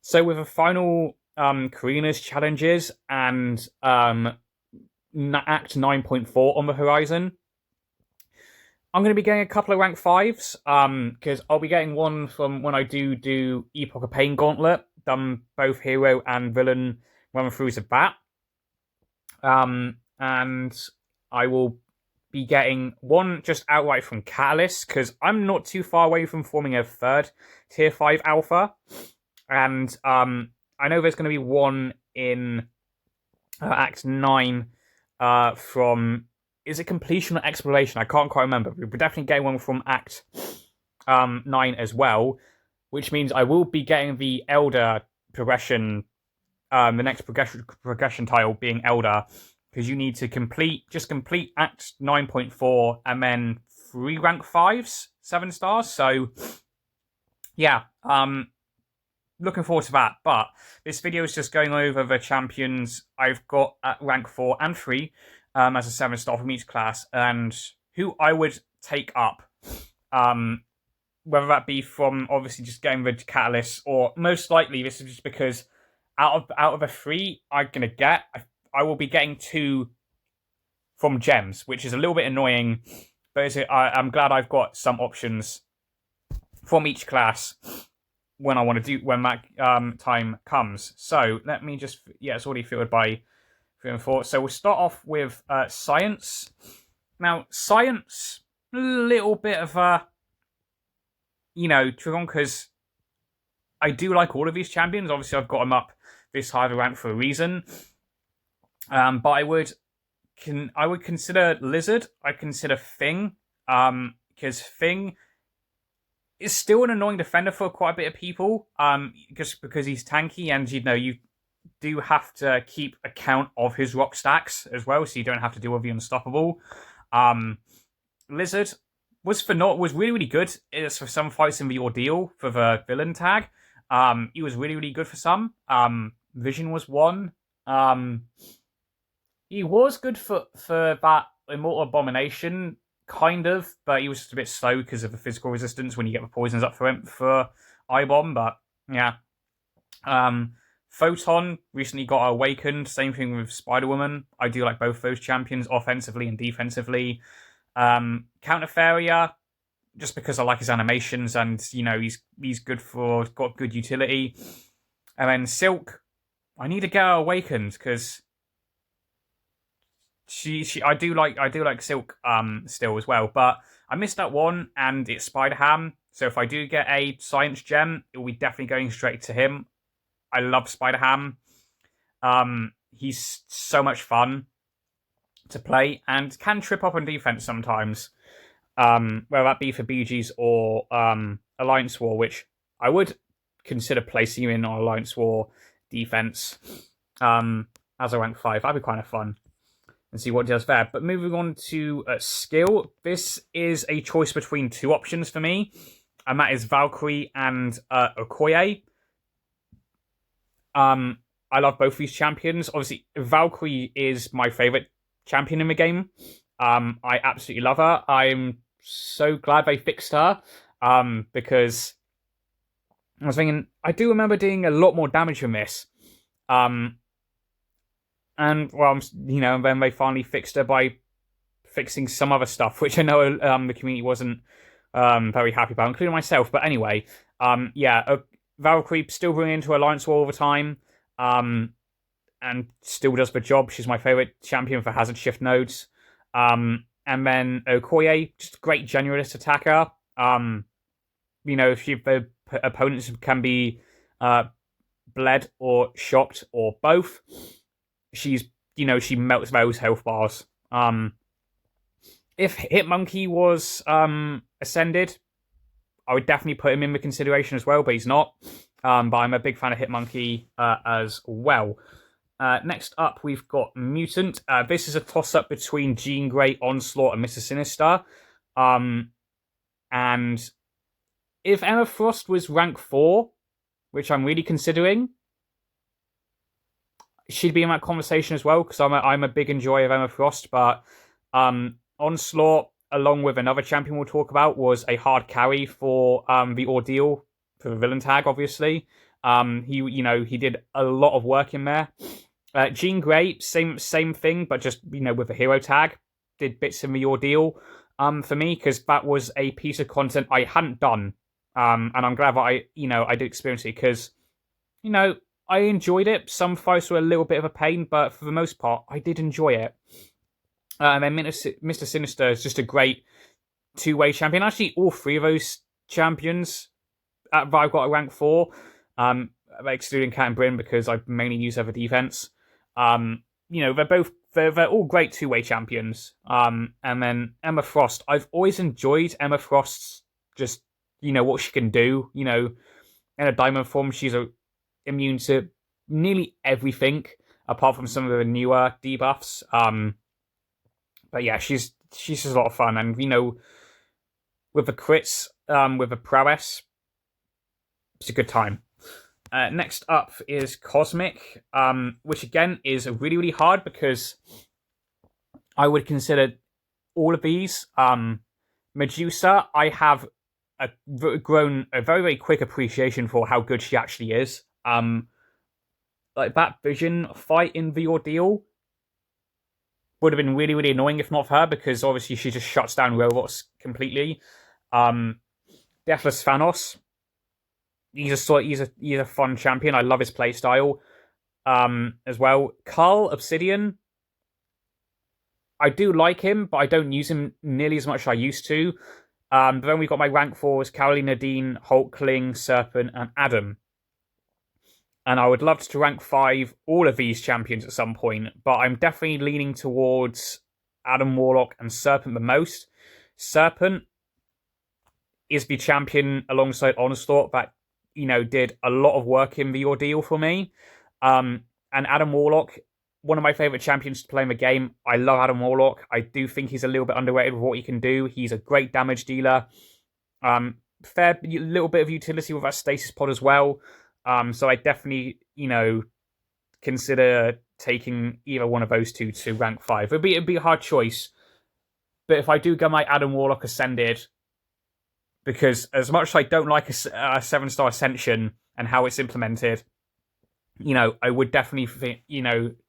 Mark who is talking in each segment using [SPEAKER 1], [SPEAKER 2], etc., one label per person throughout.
[SPEAKER 1] So with the final Karina's challenges and Act 9.4 on the horizon, I'm going to be getting a couple of rank 5s because I'll be getting one from when I do Epoch of Pain Gauntlet, done both hero and villain run throughs of that. And I will be getting one just outright from Catalyst because I'm not too far away from forming a third tier 5 alpha. And I know there's going to be one in Act 9 from... Is it completion or exploration? I can't quite remember. We're definitely getting one from Act 9 as well, which means I will be getting the Elder progression, the next progression tile being Elder, because you need to complete Act 9.4 and then 3 rank 5s, 7 stars. So, yeah, looking forward to that. But this video is just going over the champions I've got at rank 4 and 3 as a 7-star from each class, and who I would take up. Whether that be from obviously just getting the catalyst, or most likely this is just because out of the 3 I'm gonna get, I will be getting 2 from gems, which is a little bit annoying, but I'm glad I've got some options from each class when I want to do when that time comes. So let me just it's already filtered by 3 and 4. So we'll start off with science. Now science, a little bit of a trick on, because I do like all of these champions. Obviously I've got them up this high of a rank for a reason. But I would consider Lizard. I consider Fing, because Fing is still an annoying defender for quite a bit of people, just because he's tanky, and you do have to keep account of his rock stacks as well, so you don't have to deal with the unstoppable. Lizard was really, really good. It's for some fights in the ordeal for the villain tag. He was really, really good for some. Vision was one. He was good for that Immortal Abomination, kind of, but he was just a bit slow because of the physical resistance when you get the poisons up for him for I-Bomb, but yeah. Photon recently got awakened, same thing with Spider-Woman. I do like both those champions, offensively and defensively. Counterferia, just because I like his animations, and he's good got good utility. And then Silk, I need to get her awakened because I do like Silk still as well, but I missed that one, and it's Spider-Ham. So if I do get a science gem, it will be definitely going straight to him. I love Spider-Ham. He's so much fun to play and can trip up on defense sometimes. Whether that be for BGs or Alliance War, which I would consider placing him in on Alliance War defense as a rank 5. That'd be kind of fun. And see what he does there. But moving on to skill, this is a choice between 2 options for me, and that is Valkyrie and Okoye. I love both these champions. Obviously, Valkyrie is my favorite champion in the game. I absolutely love her. I'm so glad they fixed her, because I was thinking, I do remember doing a lot more damage from this. And, well, then they finally fixed her by fixing some other stuff, which I know the community wasn't very happy about, including myself. But anyway, Valkyrie still bringing into Alliance War all the time, and still does the job. She's my favourite champion for hazard shift nodes. And then Okoye, just a great generalist attacker. If the opponents can be bled or shocked or both, she melts those health bars. If Hitmonkey was ascended, I would definitely put him in the consideration as well, but he's not. But I'm a big fan of Hitmonkey as well. Next up, we've got Mutant. This is a toss-up between Jean Grey, Onslaught, and Mr. Sinister. And if Emma Frost was rank 4, which I'm really considering, she'd be in that conversation as well, because I'm a big enjoyer of Emma Frost. But Onslaught, along with another champion we'll talk about, was a hard carry for the ordeal for the villain tag, obviously. He did a lot of work in there. Jean Grey, same thing, but just with a hero tag, did bits of the ordeal for me because that was a piece of content I hadn't done, and I'm glad that I did experience it because I enjoyed it. Some fights were a little bit of a pain, but for the most part, I did enjoy it. And then Mr. Sinister is just a great two-way champion. Actually, all three of those champions that I've got a rank 4, excluding Cat and Bryn because I mainly use her for defense. They're all great two-way champions. And then Emma Frost, I've always enjoyed Emma Frost's just what she can do. In a diamond form, she's immune to nearly everything apart from some of the newer debuffs. But yeah, she's just a lot of fun, and with the crits, with the prowess, it's a good time. Next up is Cosmic, which again is really, really hard because I would consider all of these. Medusa, I have grown a very, very quick appreciation for how good she actually is. Like that Vision fight in the ordeal would have been really, really annoying if not for her, because obviously she just shuts down robots completely. Deathless Thanos, he's a fun champion. I love his playstyle as well. Carl Obsidian, I do like him, but I don't use him nearly as much as I used to. But then we've got my rank 4s, Carolina Dean, Hulkling, Serpent, and Adam. And I would love to rank 5 all of these champions at some point, but I'm definitely leaning towards Adam Warlock and Serpent the most. Serpent is the champion alongside Onslaught that, did a lot of work in the ordeal for me. And Adam Warlock, one of my favourite champions to play in the game. I love Adam Warlock. I do think he's a little bit underrated with what he can do. He's a great damage dealer. Fair little bit of utility with that stasis pod as well. So I definitely, consider taking either one of those two to rank 5. It'd be a hard choice. But if I do get my Adam Warlock Ascended, because as much as I don't like a 7-star Ascension and how it's implemented, I would definitely,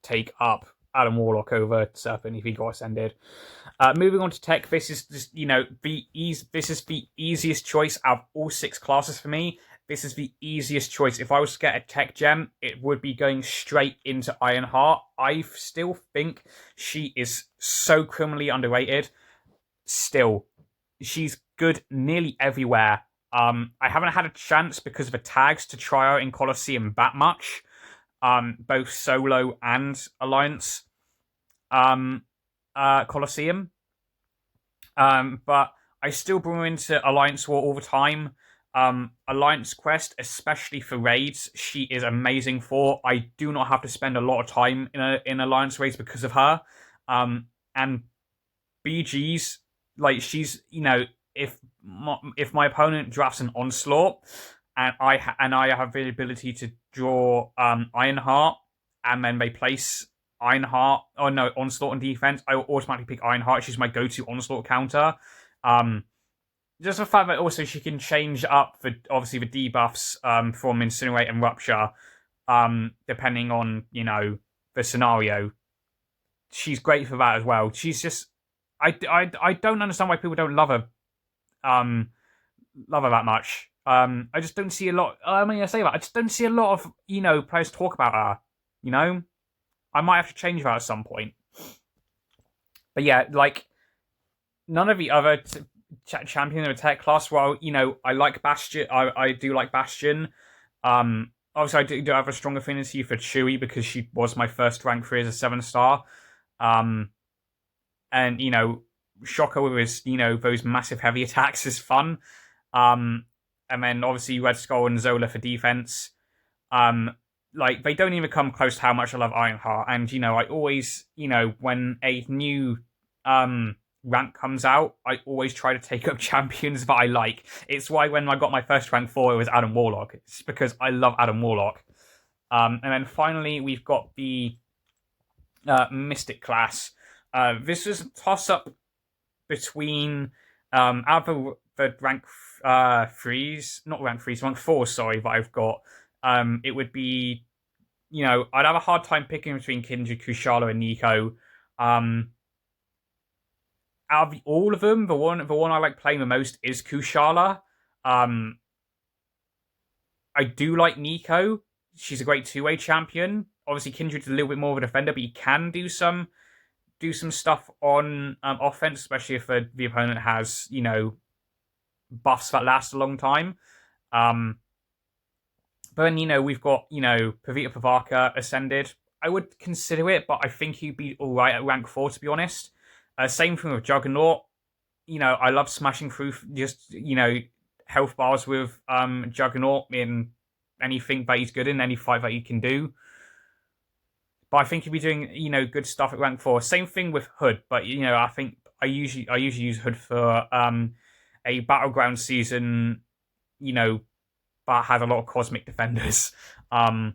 [SPEAKER 1] take up Adam Warlock over Serpent if he got Ascended. Moving on to tech, this is just, this is the easiest choice out of all 6 classes for me. This is the easiest choice. If I was to get a tech gem, it would be going straight into Ironheart. I still think she is so criminally underrated. Still, she's good nearly everywhere. I haven't had a chance because of the tags to try her in Colosseum that much. Both solo and Alliance Colosseum. But I still bring her into Alliance War all the time. Alliance Quest, especially for raids, she is amazing for. I do not have to spend a lot of time in Alliance raids because of her. And BGs, like she's, if my opponent drafts an Onslaught and I have the ability to draw Ironheart and then they place Onslaught on defense, I will automatically pick Ironheart. She's my go-to Onslaught counter. Just the fact that also she can change up for obviously the debuffs from Incinerate and Rupture, depending on the scenario. She's great for that as well. She's just I don't understand why people don't love her that much. I just don't see a lot. I say that I just don't see a lot of players talk about her. I might have to change that at some point. But yeah, like none of the other champion of attack class. Well, I like Bastion. I do like Bastion. Obviously, I do have a strong affinity for Chewie because she was my first rank 3 as a 7-star. And Shocker with his those massive heavy attacks is fun. And then obviously Red Skull and Zola for defense. Like they don't even come close to how much I love Ironheart. And I always when a new rank comes out, I always try to take up champions that I like. It's why when I got my first rank 4, it was Adam Warlock. It's because I love Adam Warlock. And then finally, we've got the Mystic class. This was a toss-up between out of the rank rank 4, sorry, that I've got, it would be, I'd have a hard time picking between Kindred, Kushala, and Nico. Out of all of them, the one I like playing the most is Kushala. Um, I do like Nico. She's a great two-way champion. Obviously, Kindred's a little bit more of a defender, but he can do some stuff on offense, especially if the opponent has buffs that last a long time. But then we've got Pavita Pavaka ascended. I would consider it, but I think he'd be all right at rank 4, to be honest. Same thing with Juggernaut. I love smashing through just health bars with Juggernaut in anything that he's good in, any fight that he can do. But I think he'll be doing good stuff at rank 4. Same thing with Hood, but I think I usually use Hood for a battleground season, but has a lot of cosmic defenders. I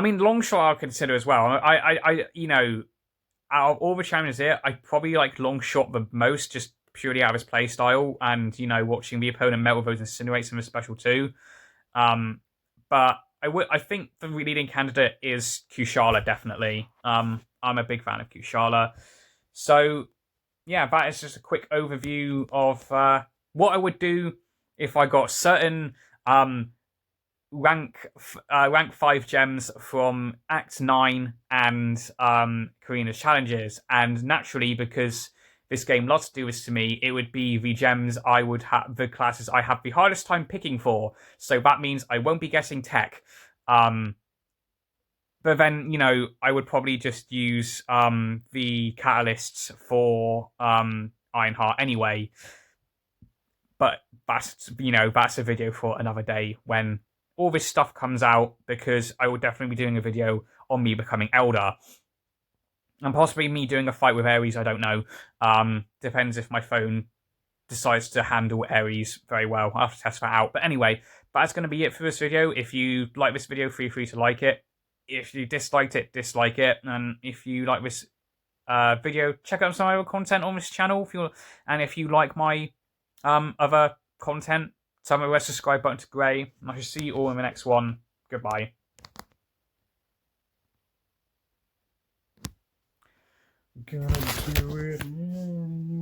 [SPEAKER 1] mean, Longshot I'll consider as well. I out of all the champions here, I probably like Longshot the most, just purely out of his play style and watching the opponent melt with those incinerates in the special too. But I think the leading candidate is Kushala, definitely. I'm a big fan of Kushala. So yeah, that is just a quick overview of what I would do if I got certain rank 5 gems from Act 9 and Karina's challenges. And naturally, because this game loves to do this to me, it would be the gems I would have, the classes I have the hardest time picking for. So that means I won't be getting tech. But then, I would probably just use the catalysts for Ironheart anyway. But that's a video for another day when all this stuff comes out, because I will definitely be doing a video on me becoming Elder. And possibly me doing a fight with Ares, I don't know. Depends if my phone decides to handle Ares very well. I'll have to test that out. But anyway, that's going to be it for this video. If you like this video, feel free to like it. If you disliked it, dislike it. And if you like this video, check out some other content on this channel. If you like my other content, tell me where the subscribe button to grey. And I shall see you all in the next one. Goodbye. Gonna do it.